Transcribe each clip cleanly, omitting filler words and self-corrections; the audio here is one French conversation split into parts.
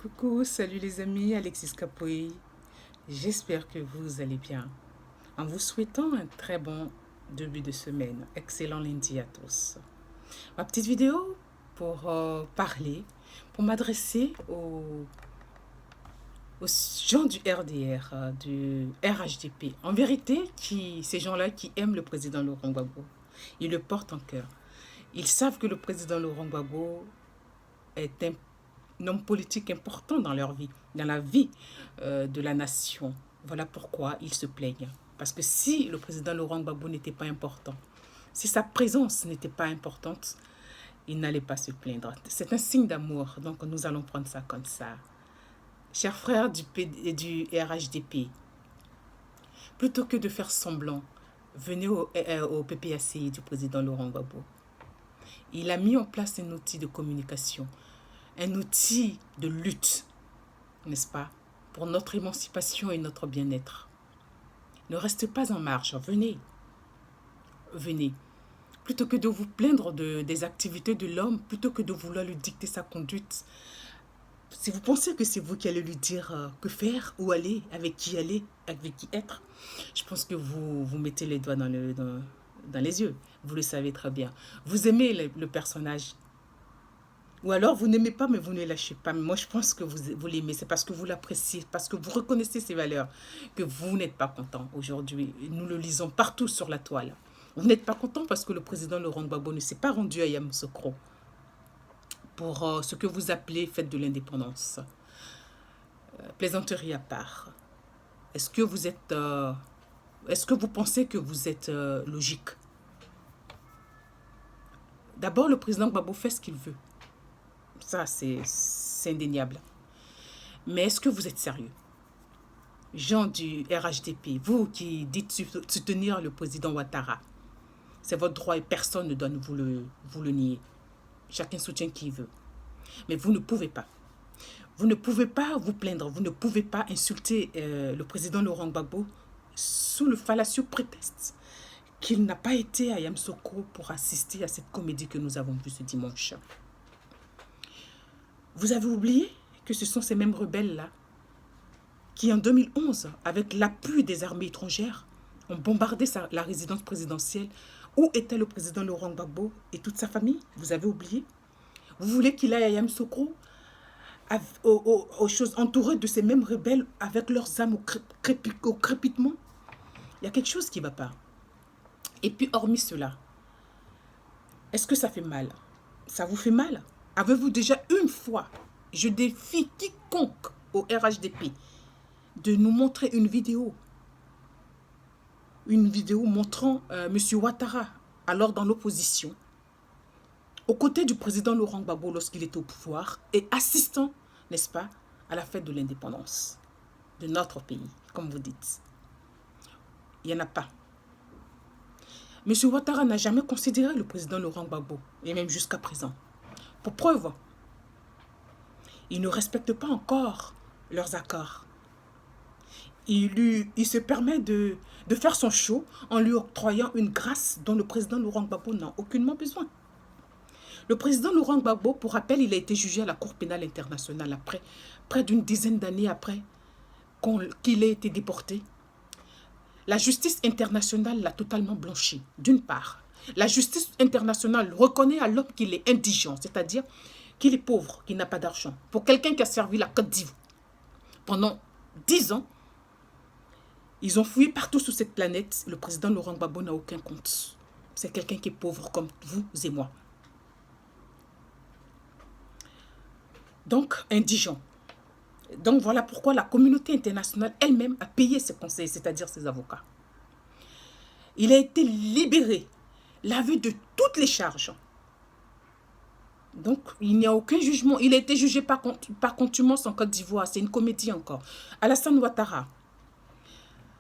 Coucou, salut les amis, Alexis Capoe. J'espère que vous allez bien. En vous souhaitant un très bon début de semaine. Excellent lundi à tous. Ma petite vidéo pour parler, pour m'adresser aux gens du RDR, du RHDP. En vérité, ces gens-là qui aiment le président Laurent Gbagbo, ils le portent en cœur. Ils savent que le président Laurent Gbagbo est un homme politique important dans leur vie, dans la vie de la nation. Voilà pourquoi ils se plaignent. Parce que si le président Laurent Gbagbo n'était pas important, si sa présence n'était pas importante, il n'allait pas se plaindre. C'est un signe d'amour, donc nous allons prendre ça comme ça. Chers frères du RHDP, plutôt que de faire semblant, venez au PPACI du président Laurent Gbagbo. Il a mis en place un outil de communication, un outil de lutte, n'est-ce pas, pour notre émancipation et notre bien-être. Ne restez pas en marge, venez. Venez. Plutôt que de vous plaindre des activités de l'homme, plutôt que de vouloir lui dicter sa conduite, si vous pensez que c'est vous qui allez lui dire que faire, où aller, avec qui être, je pense que vous mettez les doigts dans les yeux. Vous le savez très bien. Vous aimez le personnage. Ou alors vous n'aimez pas, mais vous ne lâchez pas. Mais moi, je pense que vous l'aimez. C'est parce que vous l'appréciez, parce que vous reconnaissez ses valeurs, que vous n'êtes pas content aujourd'hui. Nous le lisons partout sur la toile. Vous n'êtes pas content parce que le président Laurent Gbagbo ne s'est pas rendu à Yamoussoukro pour ce que vous appelez fête de l'indépendance. Plaisanterie à part. Est-ce que vous pensez que vous êtes logique? D'abord, le président Gbagbo fait ce qu'il veut. Ça, c'est indéniable. Mais est-ce que vous êtes sérieux? Gens du RHDP, vous qui dites soutenir le président Ouattara, c'est votre droit et personne ne doit vous le nier. Chacun soutient qui veut. Mais vous ne pouvez pas. Vous ne pouvez pas vous plaindre. Vous ne pouvez pas insulter le président Laurent Gbagbo sous le fallacieux prétexte qu'il n'a pas été à Yamoussoukro pour assister à cette comédie que nous avons vue ce dimanche. Vous avez oublié que ce sont ces mêmes rebelles-là qui, en 2011, avec l'appui des armées étrangères, ont bombardé la résidence présidentielle où était le président Laurent Gbagbo et toute sa famille. Vous avez oublié? Vous voulez qu'il aille à Yamoussoukro aux choses entourées de ces mêmes rebelles avec leurs âmes au crépitement? Il y a quelque chose qui ne va pas. Et puis, hormis cela, est-ce que ça fait mal? Ça vous fait mal? Avez-vous déjà une fois, je défie quiconque au RHDP de nous montrer une vidéo montrant M. Ouattara, alors dans l'opposition, aux côtés du président Laurent Gbagbo lorsqu'il était au pouvoir et assistant, n'est-ce pas, à la fête de l'indépendance de notre pays, comme vous dites. Il n'y en a pas. M. Ouattara n'a jamais considéré le président Laurent Gbagbo, et même jusqu'à présent. Pour preuve, il ne respecte pas encore leurs accords. Il se permet de faire son show en lui octroyant une grâce dont le président Laurent Gbagbo n'a aucunement besoin. Le président Laurent Gbagbo, pour rappel, il a été jugé à la Cour pénale internationale après près d'une dizaine d'années après qu'il ait été déporté. La justice internationale l'a totalement blanchi, d'une part. La justice internationale reconnaît à l'homme qu'il est indigent, c'est-à-dire qu'il est pauvre, qu'il n'a pas d'argent. Pour quelqu'un qui a servi la Côte d'Ivoire pendant 10 ans, ils ont fouillé partout sur cette planète. Le président Laurent Gbagbo n'a aucun compte. C'est quelqu'un qui est pauvre comme vous et moi. Donc, indigent. Donc, voilà pourquoi la communauté internationale elle-même a payé ses conseils, c'est-à-dire ses avocats. Il a été libéré, lavé de toutes les charges. Donc, il n'y a aucun jugement. Il a été jugé par contumace en Côte d'Ivoire. C'est une comédie encore. Alassane Ouattara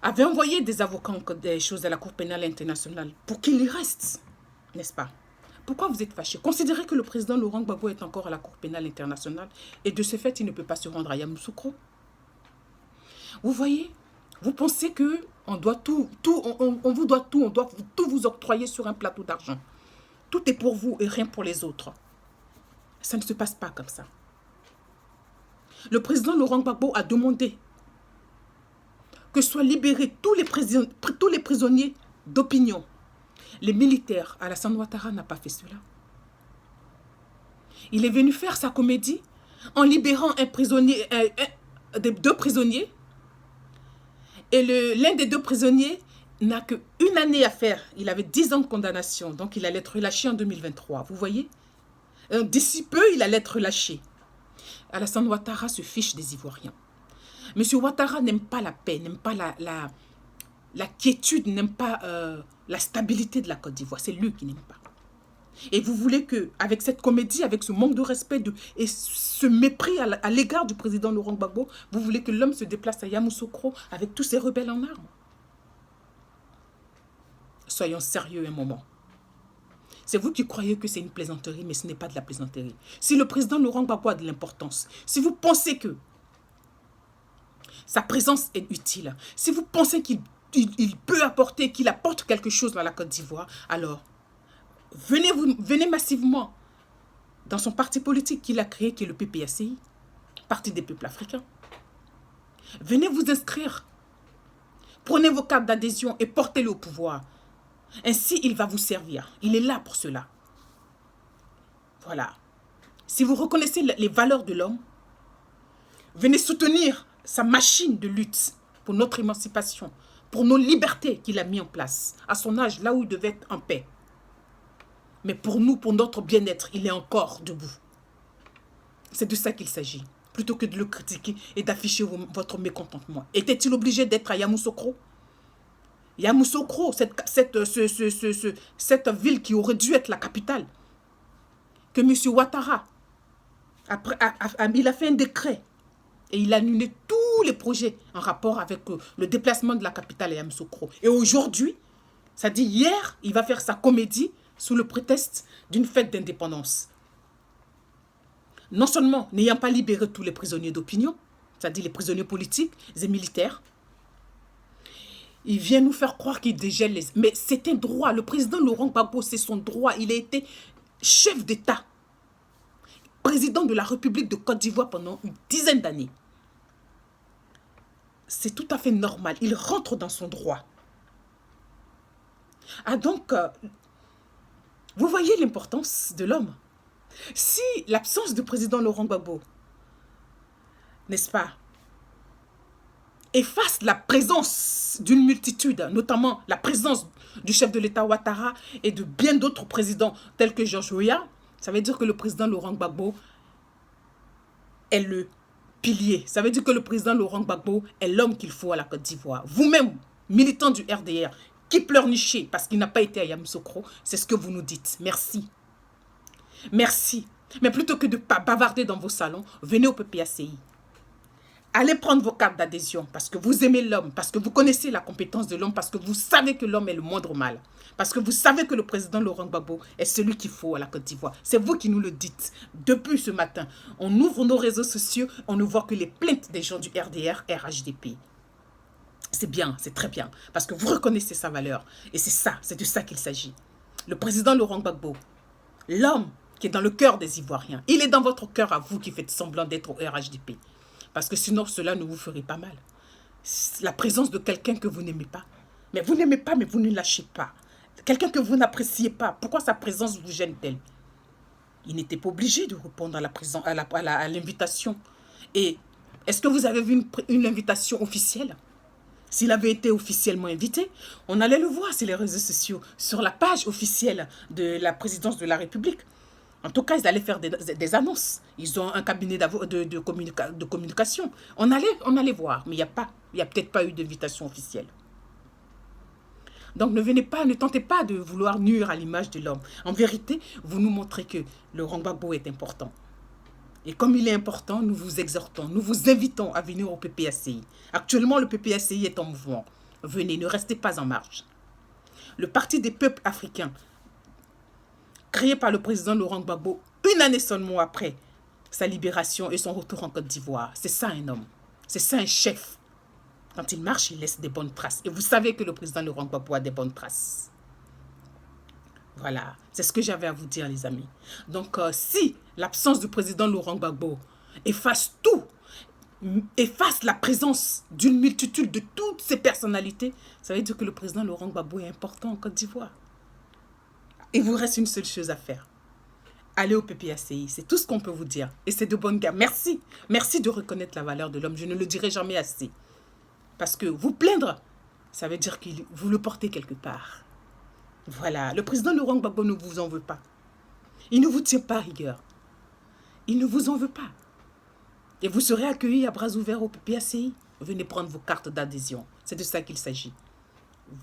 avait envoyé des avocats des choses à la Cour pénale internationale pour qu'il y reste, n'est-ce pas? Pourquoi vous êtes fâchés? Considérez que le président Laurent Gbagbo est encore à la Cour pénale internationale et de ce fait, il ne peut pas se rendre à Yamoussoukro. Vous voyez? Vous pensez que on doit on vous doit tout, on doit tout vous octroyer sur un plateau d'argent. Tout est pour vous et rien pour les autres. Ça ne se passe pas comme ça. Le président Laurent Gbagbo a demandé que soient libérés tous les prisonniers d'opinion. Les militaires, Alassane Ouattara n'a pas fait cela. Il est venu faire sa comédie en libérant un prisonnier, deux prisonniers. Et l'un des deux prisonniers n'a qu'une année à faire. Il avait 10 ans de condamnation, donc il allait être relâché en 2023. Vous voyez? D'ici peu, il allait être relâché. Alassane Ouattara se fiche des Ivoiriens. Monsieur Ouattara n'aime pas la paix, n'aime pas la quiétude, n'aime pas la stabilité de la Côte d'Ivoire. C'est lui qui n'aime pas. Et vous voulez qu'avec cette comédie, avec ce manque de respect et ce mépris à l'égard du président Laurent Gbagbo, vous voulez que l'homme se déplace à Yamoussoukro avec tous ces rebelles en armes? Soyons sérieux un moment. C'est vous qui croyez que c'est une plaisanterie, mais ce n'est pas de la plaisanterie. Si le président Laurent Gbagbo a de l'importance, si vous pensez que sa présence est utile, si vous pensez qu'il peut apporter, qu'il apporte quelque chose à la Côte d'Ivoire, alors venez massivement dans son parti politique qu'il a créé, qui est le PPACI, Parti des peuples africains. Venez vous inscrire. Prenez vos cartes d'adhésion et portez-le au pouvoir. Ainsi, il va vous servir. Il est là pour cela. Voilà. Si vous reconnaissez les valeurs de l'homme, venez soutenir sa machine de lutte pour notre émancipation, pour nos libertés qu'il a mis en place, à son âge, là où il devait être en paix. Mais pour nous, pour notre bien-être, il est encore debout. C'est de ça qu'il s'agit. Plutôt que de le critiquer et d'afficher votre mécontentement. Était-il obligé d'être à Yamoussoukro? Yamoussoukro, cette ville qui aurait dû être la capitale. Que M. Ouattara, il a fait un décret et il a annulé tous les projets en rapport avec le déplacement de la capitale à Yamoussoukro. Et aujourd'hui, ça dit hier, il va faire sa comédie sous le prétexte d'une fête d'indépendance. Non seulement n'ayant pas libéré tous les prisonniers d'opinion, c'est-à-dire les prisonniers politiques et militaires, il vient nous faire croire qu'il dégèle les... Mais c'est un droit. Le président Laurent Gbagbo, c'est son droit. Il a été chef d'État, président de la République de Côte d'Ivoire pendant une dizaine d'années. C'est tout à fait normal. Il rentre dans son droit. Ah donc, vous voyez l'importance de l'homme. Si l'absence du président Laurent Gbagbo, n'est-ce pas, efface la présence d'une multitude, notamment la présence du chef de l'État Ouattara et de bien d'autres présidents tels que Georges Weah, ça veut dire que le président Laurent Gbagbo est le pilier. Ça veut dire que le président Laurent Gbagbo est l'homme qu'il faut à la Côte d'Ivoire. Vous-même, militant du RDR, qui pleurnichez parce qu'il n'a pas été à Yamoussoukro, c'est ce que vous nous dites. Merci. Merci. Mais plutôt que de bavarder dans vos salons, venez au PPACI. Allez prendre vos cartes d'adhésion parce que vous aimez l'homme, parce que vous connaissez la compétence de l'homme, parce que vous savez que l'homme est le moindre mal, parce que vous savez que le président Laurent Gbagbo est celui qu'il faut à la Côte d'Ivoire. C'est vous qui nous le dites. Depuis ce matin, on ouvre nos réseaux sociaux, on ne voit que les plaintes des gens du RDR, RHDP. C'est bien, c'est très bien, parce que vous reconnaissez sa valeur. Et c'est de ça qu'il s'agit. Le président Laurent Gbagbo, l'homme qui est dans le cœur des Ivoiriens, il est dans votre cœur à vous qui faites semblant d'être au RHDP. Parce que sinon, cela ne vous ferait pas mal. La présence de quelqu'un que vous n'aimez pas. Mais vous n'aimez pas, mais vous ne lâchez pas. Quelqu'un que vous n'appréciez pas. Pourquoi sa présence vous gêne-t-elle? Il n'était pas obligé de répondre à l'invitation. Et est-ce que vous avez vu une invitation officielle? S'il avait été officiellement invité, on allait le voir sur les réseaux sociaux, sur la page officielle de la présidence de la République. En tout cas, ils allaient faire des annonces. Ils ont un cabinet de communication. On allait voir, mais il n'y a peut-être pas eu d'invitation officielle. Donc ne tentez pas de vouloir nuire à l'image de l'homme. En vérité, vous nous montrez que Laurent Gbagbo est important. Et comme il est important, nous vous exhortons, nous vous invitons à venir au PPACI. Actuellement, le PPACI est en mouvement. Venez, ne restez pas en marge. Le Parti des peuples africains, créé par le président Laurent Gbagbo, une année seulement après sa libération et son retour en Côte d'Ivoire. C'est ça un homme. C'est ça un chef. Quand il marche, il laisse des bonnes traces. Et vous savez que le président Laurent Gbagbo a des bonnes traces. Voilà, c'est ce que j'avais à vous dire, les amis. Donc, si l'absence du président Laurent Gbagbo efface tout, efface la présence d'une multitude de toutes ces personnalités, ça veut dire que le président Laurent Gbagbo est important en Côte d'Ivoire. Il vous reste une seule chose à faire. Allez au PPACI, c'est tout ce qu'on peut vous dire. Et c'est de bonne guerre. Merci. Merci de reconnaître la valeur de l'homme. Je ne le dirai jamais assez. Parce que vous plaindre, ça veut dire que vous le portez quelque part. Voilà. Le président Laurent Gbagbo ne vous en veut pas. Il ne vous tient pas rigueur. Il ne vous en veut pas. Et vous serez accueillis à bras ouverts au PPACI. Venez prendre vos cartes d'adhésion. C'est de ça qu'il s'agit.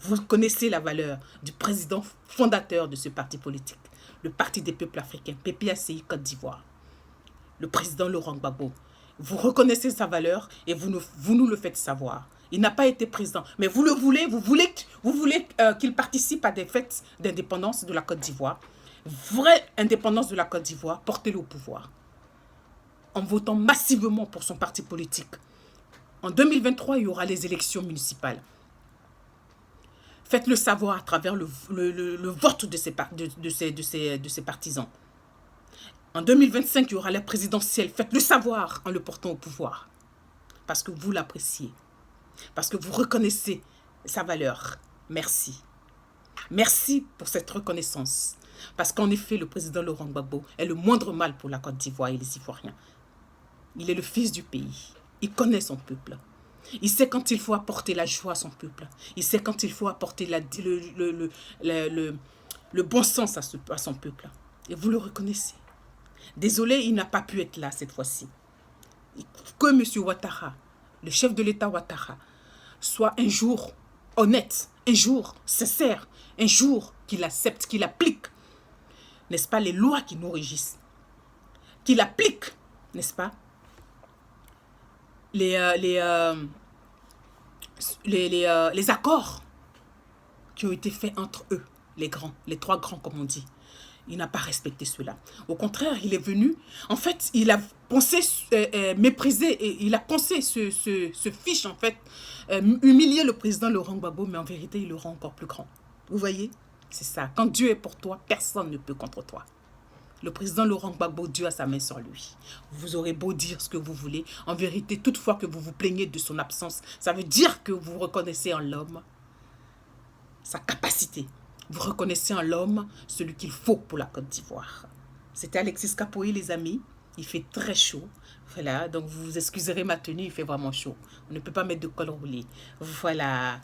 Vous connaissez la valeur du président fondateur de ce parti politique, le Parti des peuples africains, PPACI Côte d'Ivoire, le président Laurent Gbagbo. Vous reconnaissez sa valeur et vous nous le faites savoir. Il n'a pas été président, mais vous le voulez, vous voulez qu'il participe à des fêtes d'indépendance de la Côte d'Ivoire. Vraie indépendance de la Côte d'Ivoire, portez-le au pouvoir. En votant massivement pour son parti politique. En 2023, il y aura les élections municipales. Faites-le savoir à travers le vote de ses partisans. En 2025, il y aura la présidentielle. Faites-le savoir en le portant au pouvoir. Parce que vous l'appréciez. Parce que vous reconnaissez sa valeur. Merci. Merci pour cette reconnaissance. Parce qu'en effet, le président Laurent Gbagbo est le moindre mal pour la Côte d'Ivoire et les Ivoiriens. Il est le fils du pays. Il connaît son peuple. Il sait quand il faut apporter la joie à son peuple. Il sait quand il faut apporter le bon sens à son peuple. Et vous le reconnaissez. Désolé, il n'a pas pu être là cette fois-ci. Que M. Ouattara, le chef de l'État Ouattara, soit un jour honnête, un jour sincère, un jour qu'il accepte, qu'il applique, n'est-ce pas, les lois qui nous régissent. Qu'il applique, n'est-ce pas, les accords qui ont été faits entre eux, les trois grands comme on dit. Il n'a pas respecté cela. Au contraire, il est venu, en fait, il a pensé mépriser, et il a pensé se fiche, en fait, humilier le président Laurent Gbagbo, mais en vérité, il le rend encore plus grand. Vous voyez? C'est ça. Quand Dieu est pour toi, personne ne peut contre toi. Le président Laurent Gbagbo, Dieu a sa main sur lui. Vous aurez beau dire ce que vous voulez. En vérité, toutefois que vous vous plaignez de son absence, ça veut dire que vous reconnaissez en l'homme sa capacité. Vous reconnaissez en l'homme celui qu'il faut pour la Côte d'Ivoire. C'était Alexis Capoy, les amis. Il fait très chaud. Voilà, donc vous excuserez ma tenue, il fait vraiment chaud. On ne peut pas mettre de col roulé. Voilà.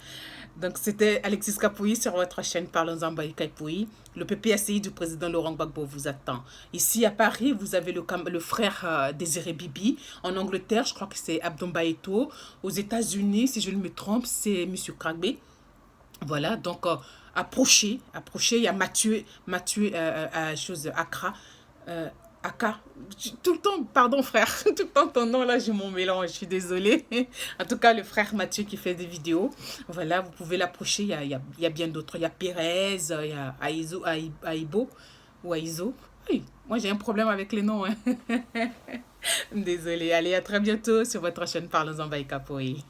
Donc c'était Alexis Capoy sur votre chaîne Parlons-en by Capoy. Le PPACI du président Laurent Gbagbo vous attend. Ici à Paris, vous avez le frère Désiré Bibi. En Angleterre, je crois que c'est Abdomba Eto'o. Aux États-Unis, si je ne me trompe, c'est M. Kragbe. Voilà, donc approchez. Il y a Mathieu Accra. Aka, tout le temps, pardon frère, tout le temps ton nom là, j'ai mon mélange, je suis désolée. En tout cas, le frère Mathieu qui fait des vidéos, voilà, vous pouvez l'approcher, il y a bien d'autres, il y a Pérez, il y a Aibo, ou Aizo. Oui, moi j'ai un problème avec les noms. Hein. Désolée, allez, à très bientôt sur votre chaîne Parlons-en by Capoy.